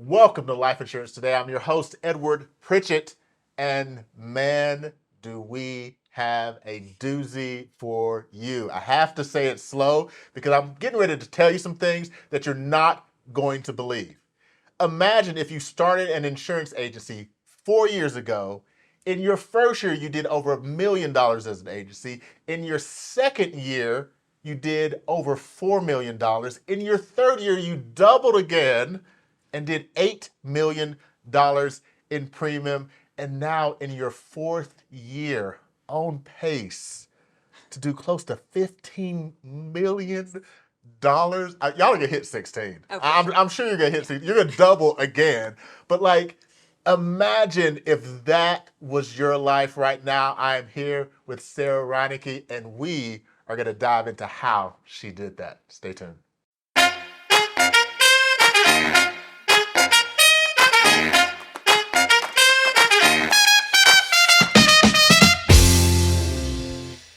Welcome to Life Insurance Today. I'm your host, Edward Pritchett, and man, do we have a doozy for you. I have to say it slow because I'm getting ready to tell you some things that you're not going to believe. Imagine if you started an insurance agency 4 years ago. In your first year, you did over $1 million as an agency. In your second year, you did over $4 million. In your third year, you doubled again and did $8 million in premium. And now in your fourth year, on pace to do close to $15 million. Y'all are gonna hit 16. Okay. I'm sure you're gonna hit 16. You're gonna double again. But like, imagine if that was your life right now. I am here with Sara Reineke, and we are gonna dive into how she did that. Stay tuned.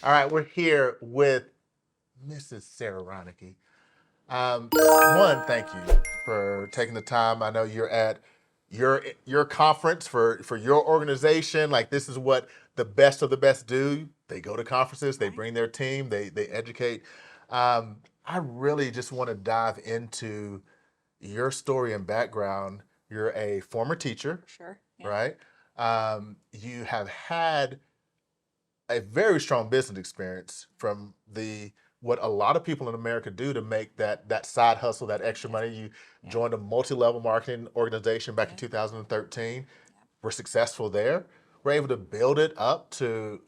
All right, we're here with Mrs. Sara Reineke. One, thank you for taking the time. I know you're at your conference for your organization. Like, this is what the best of the best do. They go to conferences, they bring their team, they educate. I really just want to dive into your story and background. You're a former teacher, Sure. Yeah. right? You have had a very strong business experience from what a lot of people in America do to make that side hustle, that extra money. You joined a multi-level marketing organization back in 2013. Were successful there. Were able to build it up to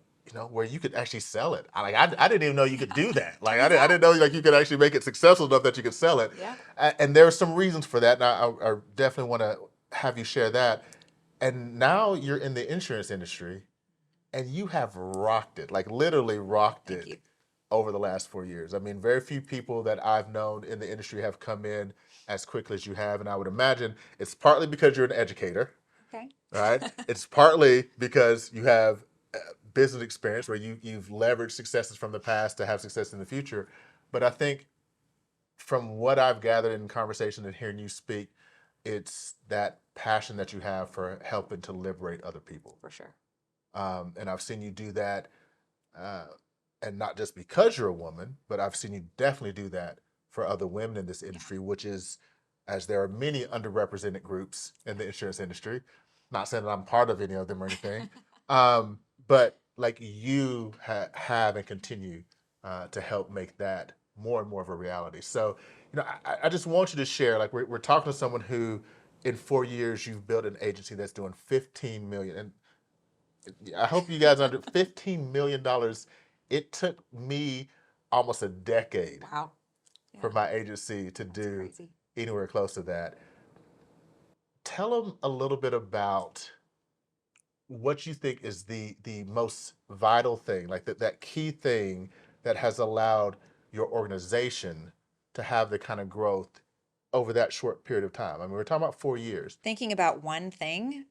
where you could actually sell it. I didn't even know you could do that. Like I didn't know like you could actually make it successful enough that you could sell it. Yeah. And there are some reasons for that. And I definitely want to have you share that. And now you're in the insurance industry, and you have rocked it, like literally rocked Thank it you. over the last 4 years. I mean, very few people that I've known in the industry have come in as quickly as you have. And I would imagine it's partly because you're an educator, Okay. right? It's partly because you have business experience where you've leveraged successes from the past to have success in the future. But I think from what I've gathered in conversation and hearing you speak, it's that passion that you have for helping to liberate other people. For sure. And I've seen you do that, uh, and not just because you're a woman, but I've seen you definitely do that for other women in this industry, which is, as there are many underrepresented groups in the insurance industry. Not saying that I'm part of any of them or anything, but like you have and continue to help make that more and more of a reality. So, I just want you to share. Like, we're talking to someone who, in 4 years, you've built an agency that's doing 15 million. And I hope you guys under $15 million. It took me almost a decade Wow. Yeah. for my agency to That's do crazy. anywhere close to that. Tell them a little bit about what you think is the most vital thing, like that key thing that has allowed your organization to have the kind of growth over that short period of time. I mean, we're talking about 4 years. Thinking about one thing,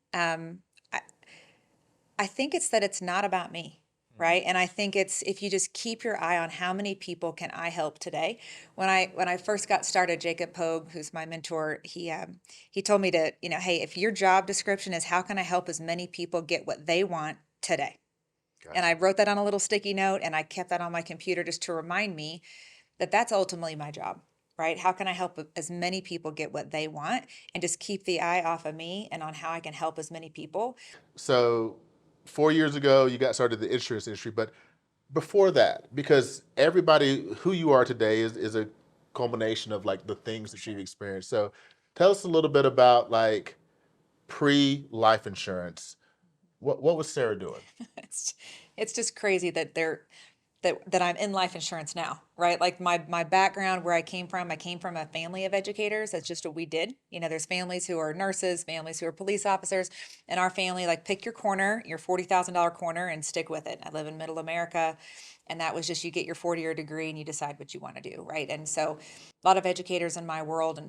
I think it's that it's not about me, right? And I think it's if you just keep your eye on how many people can I help today. When I first got started, Jacob Pogue, who's my mentor, he told me to, hey, if your job description is how can I help as many people get what they want today. Gotcha. And I wrote that on a little sticky note and I kept that on my computer just to remind me that that's ultimately my job, right? How can I help as many people get what they want and just keep the eye off of me and on how I can help as many people? So 4 years ago, you got started in the insurance industry, but before that, because everybody who you are today is a culmination of like the things that you've experienced. So tell us a little bit about like pre-life insurance. What was Sara doing? It's just crazy that that I'm in life insurance now, right? Like my background, where I came from a family of educators. That's just what we did. There's families who are nurses, families who are police officers, and our family, like, pick your corner, your $40,000 corner, and stick with it. I live in middle America, and that was just, you get your 40-year degree and you decide what you want to do, right? And so a lot of educators in my world,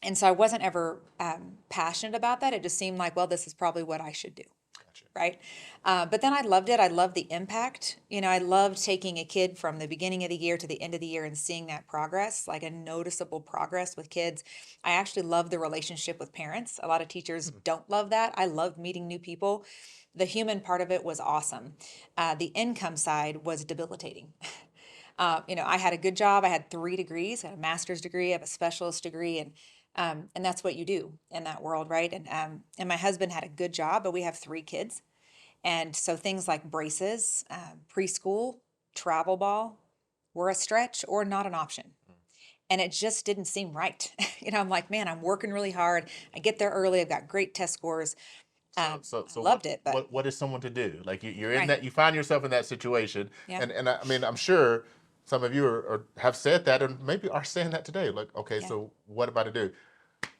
and so I wasn't ever passionate about that. It just seemed like, well, this is probably what I should do. Gotcha. right? But then I loved it. I loved the impact. I loved taking a kid from the beginning of the year to the end of the year and seeing that progress, like a noticeable progress with kids. I actually love the relationship with parents. A lot of teachers don't love that. I loved meeting new people. The human part of it was awesome. The income side was debilitating. I had a good job. I had 3 degrees. I had a master's degree, I have a specialist degree, and that's what you do in that world, right? And my husband had a good job, but we have 3 kids, and so things like braces, preschool, travel ball, were a stretch or not an option. And it just didn't seem right. I'm like, man, I'm working really hard. I get there early. I've got great test scores. So I what loved it, but what is someone to do? Like you're in right, that, you find yourself in that situation, yeah, and I mean, I'm sure some of you have said that, and maybe are saying that today. Like, okay, yeah, so what am I to do?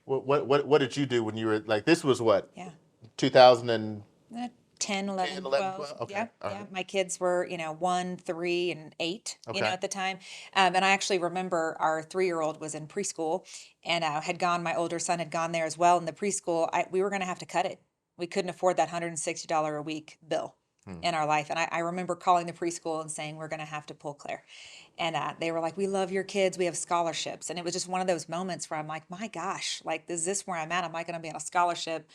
What did you do when you were like, this was what, yeah. 2010, Uh, 10, 11, 11, 12. 12? Okay, Yeah, all yeah. right, My kids were, 1, 3, and 8, okay. at the time. And I actually remember our 3-year-old was in preschool and my older son had gone there as well. In the preschool, we were going to have to cut it. We couldn't afford that $160 a week bill Hmm. in our life. And I remember calling the preschool and saying, we're going to have to pull Claire. And they were like, we love your kids. We have scholarships. And it was just one of those moments where I'm like, my gosh, like, is this where I'm at? Am I going to be on a scholarship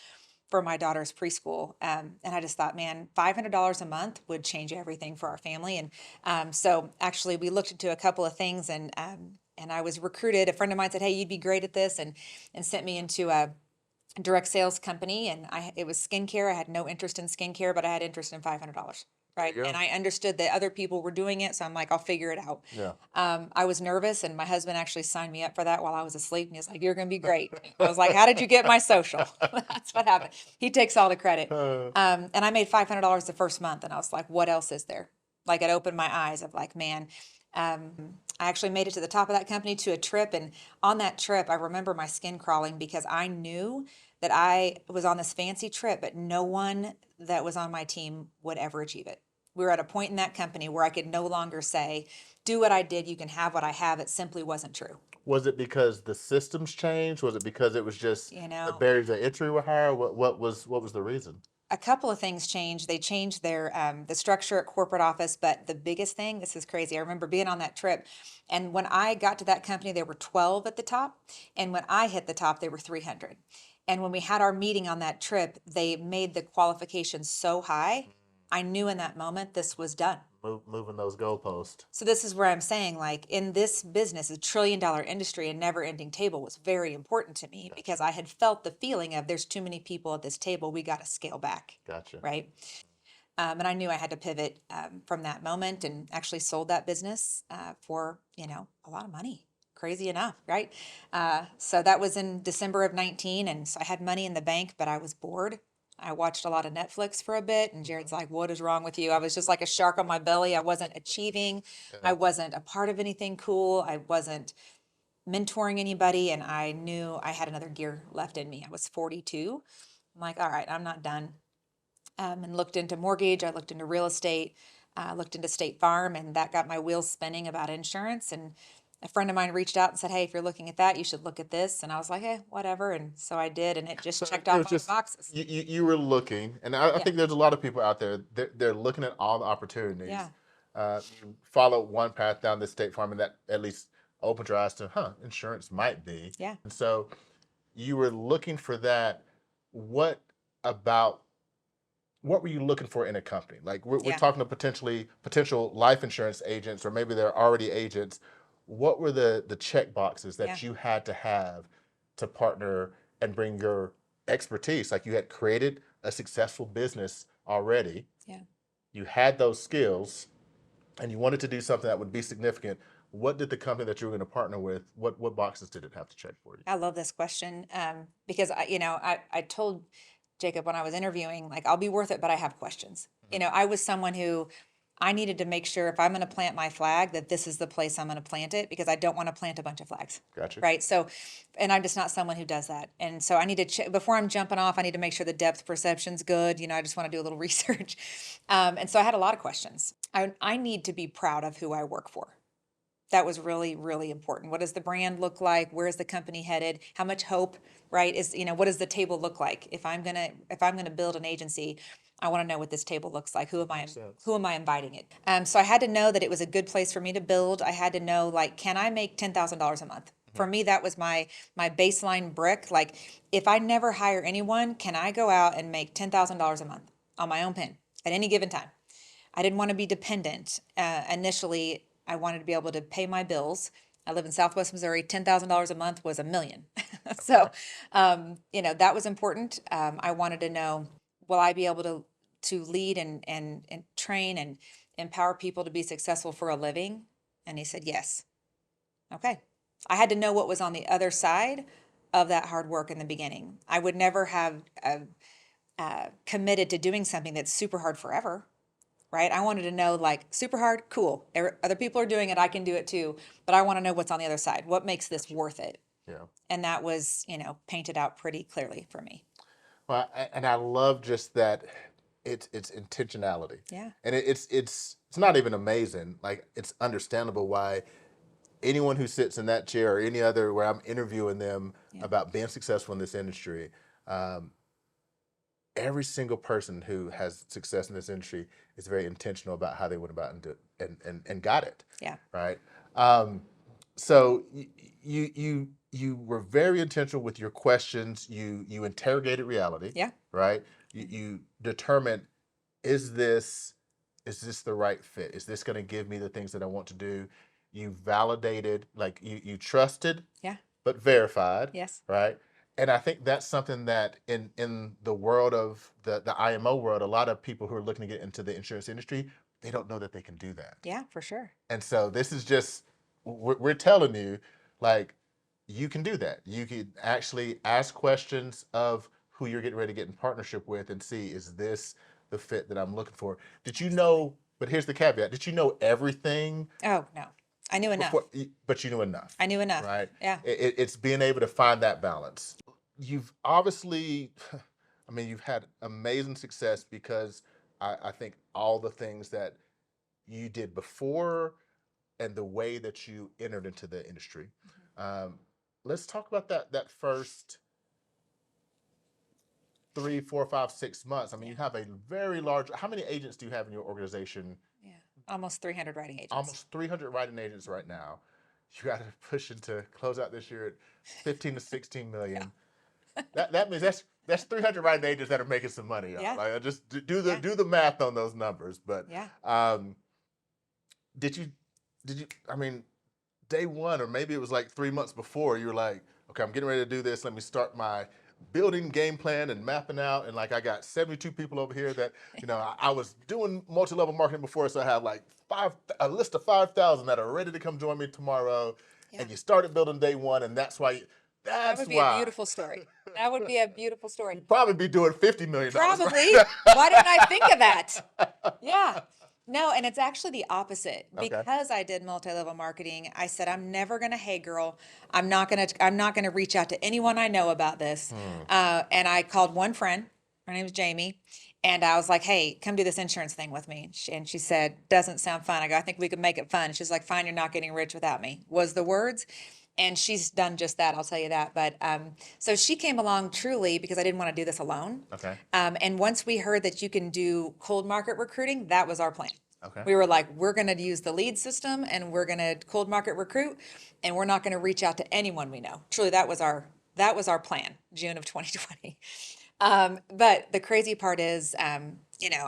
for my daughter's preschool? And I just thought, man, $500 a month would change everything for our family. And so actually, we looked into a couple of things, and I was recruited. A friend of mine said, hey, you'd be great at this, and sent me into a direct sales company. And it was skincare. I had no interest in skincare, but I had interest in $500. There you Right. go. And I understood that other people were doing it. So I'm like, I'll figure it out. Yeah. I was nervous, and my husband actually signed me up for that while I was asleep. And he was like, you're going to be great. I was like, how did you get my social? That's what happened. He takes all the credit. Uh, And I made $500 the first month. And I was like, what else is there? Like, it opened my eyes of like, man, I actually made it to the top of that company to a trip. And on that trip, I remember my skin crawling because I knew that I was on this fancy trip, but no one that was on my team would ever achieve it. We were at a point in that company where I could no longer say, do what I did, you can have what I have. It simply wasn't true. was it because the systems changed? Was it because it was just You the know, barriers of entry were higher? What was the reason? a couple of things changed. They changed their the structure at corporate office, but the biggest thing, this is crazy. I remember being on that trip, and when I got to that company, there were 12 at the top, and when I hit the top, there were 300. And when we had our meeting on that trip, they made the qualifications so high. I knew in that moment this was done. Moving those goalposts. So this is where I'm saying, like, in this business, a $1 trillion industry, a never-ending table was very important to me because I had felt the feeling of there's too many people at this table. We got to scale back, Gotcha. right? And I knew I had to pivot from that moment, and actually sold that business for a lot of money. Crazy enough, right? So that was in December of 19, and so I had money in the bank, but I was bored. I watched a lot of Netflix for a bit, and Jerrod's like, what is wrong with you? I was just like a shark on my belly. I wasn't achieving. I Yeah. wasn't a part of anything cool. I wasn't mentoring anybody, and I knew I had another gear left in me. I was 42. I'm like, all right, I'm not done. And looked into mortgage. I looked into real estate, looked into State Farm, and that got my wheels spinning about insurance. And a friend of mine reached out and said, hey, if you're looking at that, you should look at this. And I was like, hey, whatever. And so I did, and it just So checked it off was all the just boxes. you were looking, and I Yeah, think there's a lot of people out there. They're looking at all the opportunities. yeah, You follow one path down the State Farm, and that at least opened your eyes to, insurance might be. yeah, And so you were looking for that. What about what were you looking for in a company? Like we're yeah, talking to potential life insurance agents, or maybe they're already agents. What were the check boxes yeah, that you had to have to partner and bring your expertise? Like you had created a successful business already, yeah. you had those skills, and you wanted to do something that would be significant. What did the company that you were going to partner with, what boxes did it have to check for you? I love this question because I told Jacob when I was interviewing, like, I'll be worth it, but I have questions. Mhm. I was someone who I needed to make sure if I'm going to plant my flag that this is the place I'm going to plant it, because I don't want to plant a bunch of flags. Gotcha. Right. So, and I'm just not someone who does that. And so I need to check before I'm jumping off. I need to make sure the depth perception's good. I just want to do a little research. And so I had a lot of questions. I need to be proud of who I work for. That was really, really important. What does the brand look like? Where is the company headed? How much hope right? Is, what does the table look like? If I'm gonna build an agency, I want to know what this table looks like. Makes sense. Who am I inviting it? So I had to know that it was a good place for me to build. I had to know, like, can I make $10,000 a month? For me, that was my baseline brick. Like, if I never hire anyone, can I go out and make $10,000 a month on my own pen at any given time? I didn't want to be dependent. Initially, I wanted to be able to pay my bills. I live in Southwest Missouri. $10,000 a month was a million. So, that was important. I wanted to know, will I be able to lead and train and empower people to be successful for a living? And he said, yes. Okay. I had to know what was on the other side of that hard work in the beginning. I would never have committed to doing something that's super hard forever, right? I wanted to know, like, super hard, cool. Other people are doing it, I can do it too. But I want to know what's on the other side. What makes this worth it? Yeah. And that was, painted out pretty clearly for me. Well, and I love just that it's intentionality. Yeah. And it's not even amazing. Like, it's understandable why anyone who sits in that chair or any other where I'm interviewing them Yeah. about being successful in this industry, every single person who has success in this industry is very intentional about how they went about and got it. Yeah. Right. So you were very intentional with your questions. You interrogated reality. Yeah. Right. You determined, is this the right fit? Is this going to give me the things that I want to do? You validated, like you trusted, Yeah. but verified. Yes. Right. And I think that's something that in the world of the IMO world, a lot of people who are looking to get into the insurance industry, they don't know that they can do that. Yeah, for sure. And so this is just, we're telling you, like, you can do that. You can actually ask questions of who you're getting ready to get in partnership with and see, is this the fit that I'm looking for? Did you know, but here's the caveat, did you know everything Oh, no. I knew enough. before, but you knew enough, I knew enough. right? Yeah. It's being able to find that balance. You've obviously, I mean, you've had amazing success because I think all the things that you did before and the way that you entered into the industry. Let's talk about that first 3, 4, 5, 6 months. I mean, you have a very large. How many agents do you have in your organization? Yeah. Almost 300 writing agents. Almost 300 writing agents right now. You got to push into close out this year at 15 to 16 million. Yeah. That means that's 300 writing agents that are making some money. Yeah. Like, just do the math on those numbers. But yeah. did you? I mean, day one, or maybe it was like 3 months before, you were like, okay, I'm getting ready to do this. Let me start my building game plan and mapping out. And like, I got 72 people over here that, I was doing multi-level marketing before. So I have like a list of 5,000 that are ready to come join me tomorrow. Yeah. And you started building day one. And that's why. That would be a beautiful story. That would be a beautiful story. You'd probably be doing $50 million. Probably. Why didn't I think of that? Yeah. No, and it's actually the opposite. Okay. Because I did multi-level marketing, I said, I'm never gonna, hey girl, I'm not gonna reach out to anyone I know about this. And I called one friend, her name is Jamie, and I was like, hey, come do this insurance thing with me. And she said, doesn't sound fun. I go, I think we could make it fun. She's like, fine, you're not getting rich without me, was the words. And she's done just that, I'll tell you that. But so she came along truly because I didn't want to do this alone. Okay. And once we heard that you can do cold market recruiting, that was our plan. Okay. We were like, we're going to use the lead system and we're going to cold market recruit, and we're not going to reach out to anyone we know. Truly, that was our plan, June of 2020. But the crazy part is, I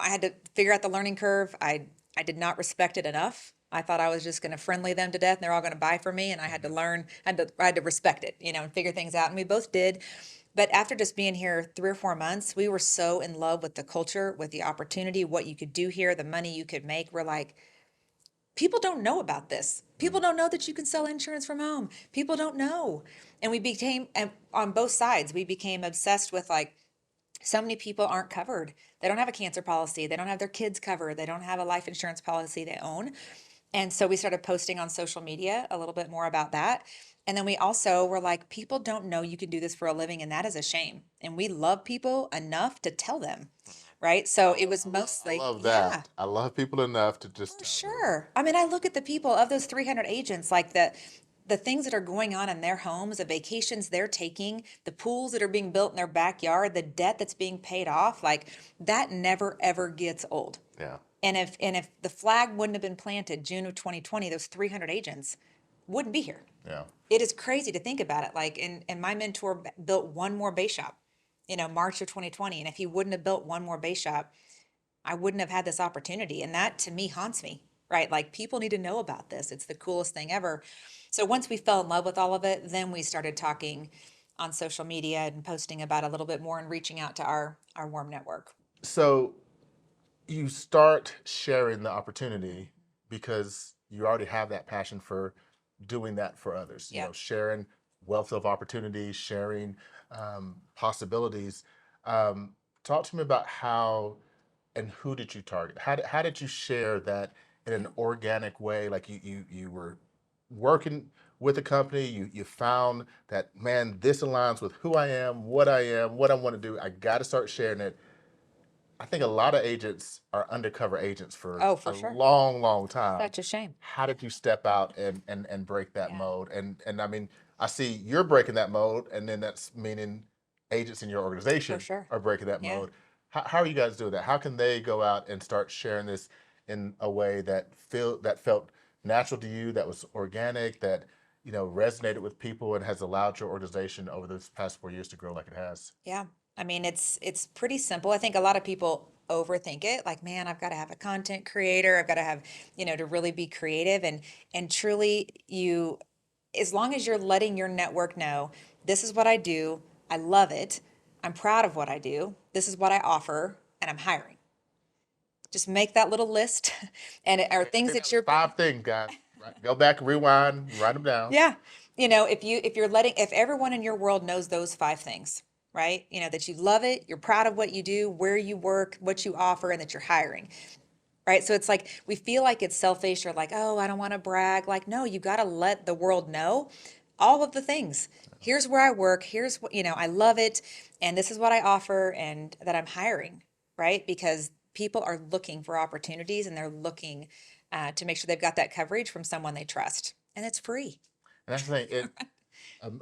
had to figure out the learning curve. I did not respect it enough. I thought I was just going to friendly them to death and they're all going to buy from me. And I had to learn, I had to respect it, and figure things out. And we both did. But after just being here 3 or 4 months, we were so in love with the culture, with the opportunity, what you could do here, the money you could make. We're like, people don't know about this. People don't know that you can sell insurance from home. People don't know. And we became, on both sides, we became obsessed with, like, so many people aren't covered. They don't have a cancer policy. They don't have their kids covered. They don't have a life insurance policy they own. And so we started posting on social media a little bit more about that. And then we also were like, people don't know you can do this for a living, and that is a shame. And we love people enough to tell them, right? So it was mostly, I love that. yeah, I love people enough to just for sure. I mean, I look at the people of those 300 agents, like the things that are going on in their homes, the vacations they're taking, the pools that are being built in their backyard, the debt that's being paid off, like that never ever gets old. Yeah. And if the flag wouldn't have been planted June of 2020, those 300 agents wouldn't be here. Yeah. It is crazy to think about it. Like, and my mentor built one more base shop, March of 2020. And if he wouldn't have built one more base shop, I wouldn't have had this opportunity. And that to me haunts me, right? Like people need to know about this. It's the coolest thing ever. So once we fell in love with all of it, then we started talking on social media and posting about it a little bit more and reaching out to our warm network. So you start sharing the opportunity because you already have that passion for doing that for others. You Yeah. know, sharing wealth of opportunities, sharing possibilities. Talk to me about how and who did you target? How did you share that in an organic way? Like you were working with a company, you found that, man, this aligns with who I am, what I want to do. I got to start sharing it. I think a lot of agents are undercover agents for Oh, for a sure. long time. Such a shame. How did you step out and break that Yeah. mode? And I mean, I see you're breaking that mode, and then that's meaning agents in your organization For sure. are breaking that Yeah. mode. How are you guys doing that? How can they go out and start sharing this in a way that felt natural to you, that was organic, that resonated with people, and has allowed your organization over this past 4 years to grow like it has? Yeah. I mean, it's pretty simple. I think a lot of people overthink it. Like, man, I've got to have a content creator. I've got to have, to really be creative and truly as long as you're letting your network know, this is what I do. I love it. I'm proud of what I do. This is what I offer, and I'm hiring. Just make that little list, and it are things that you're 5 things, guys. Right. Go back, rewind, write them down. yeah. If everyone in your world knows those 5 things, right? That you love it, you're proud of what you do, where you work, what you offer, and that you're hiring. Right. So it's like we feel like it's selfish or like, oh, I don't want to brag. Like, no, you got to let the world know all of the things. Here's where I work. Here's what, I love it. And this is what I offer and that I'm hiring. Right. Because people are looking for opportunities and they're looking to make sure they've got that coverage from someone they trust. And it's free. And that's the thing.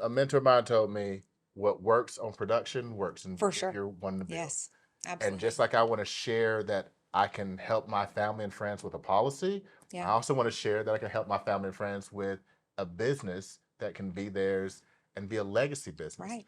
A mentor of mine told me what works on production works in For if sure. you're wanting to build. Yes, And absolutely. just like I want to share that I can help my family and friends with a policy, I Yeah. also want to share that I can help my family and friends with a business that can be theirs and be a legacy business. Right.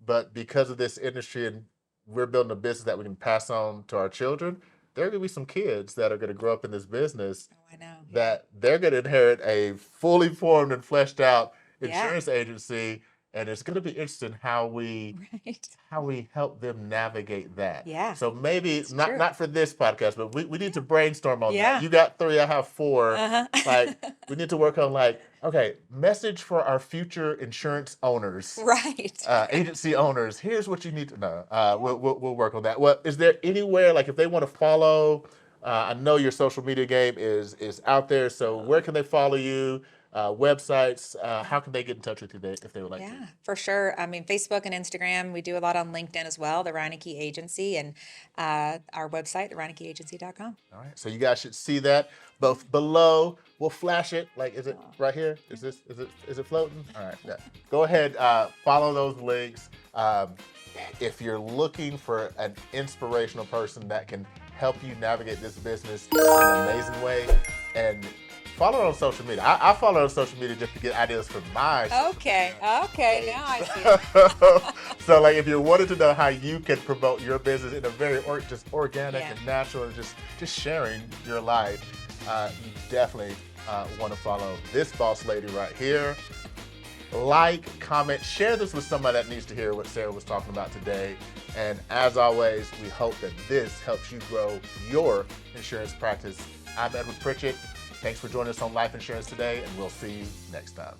But because of this industry and we're building a business that we can pass on to our children, there are going to be some kids that are going to grow up in this business Oh, I know. Yeah. that they're going to inherit a fully formed and fleshed out Yeah. insurance agency, and it's going to be interesting how we Right. help them navigate that. Yeah. So maybe It's not true. not for this podcast, but we need to brainstorm on that. Yeah. You got 3, I have 4. Uh-huh. Like we need to work on okay, message for our future insurance owners. Right. Agency owners, here's what you need to know. We'll work on that. Well, is there anywhere, like if they want to follow, I know your social media game is out there, so where can they follow you? Websites, how can they get in touch with you if they would like to? Yeah, for sure. I mean, Facebook and Instagram, we do a lot on LinkedIn as well, the Reineke Agency, and our website, thereinikeagency.com. All right, so you guys should see that both below. We'll flash it. Like, is it right here? Is it floating? All right, yeah. Go ahead, follow those links. If you're looking for an inspirational person that can help you navigate this business in an amazing way, and follow her on social media. I follow her on social media just to get ideas for my social Okay, media. okay, now I see it. So like if you're wanting to know how you can promote your business in a very just organic Yeah. and natural and just sharing your life, you definitely want to follow this boss lady right here. Like, comment, share this with somebody that needs to hear what Sara was talking about today. And as always, we hope that this helps you grow your insurance practice. I'm Edward Pritchett. Thanks for joining us on Life Insurance Today, and we'll see you next time.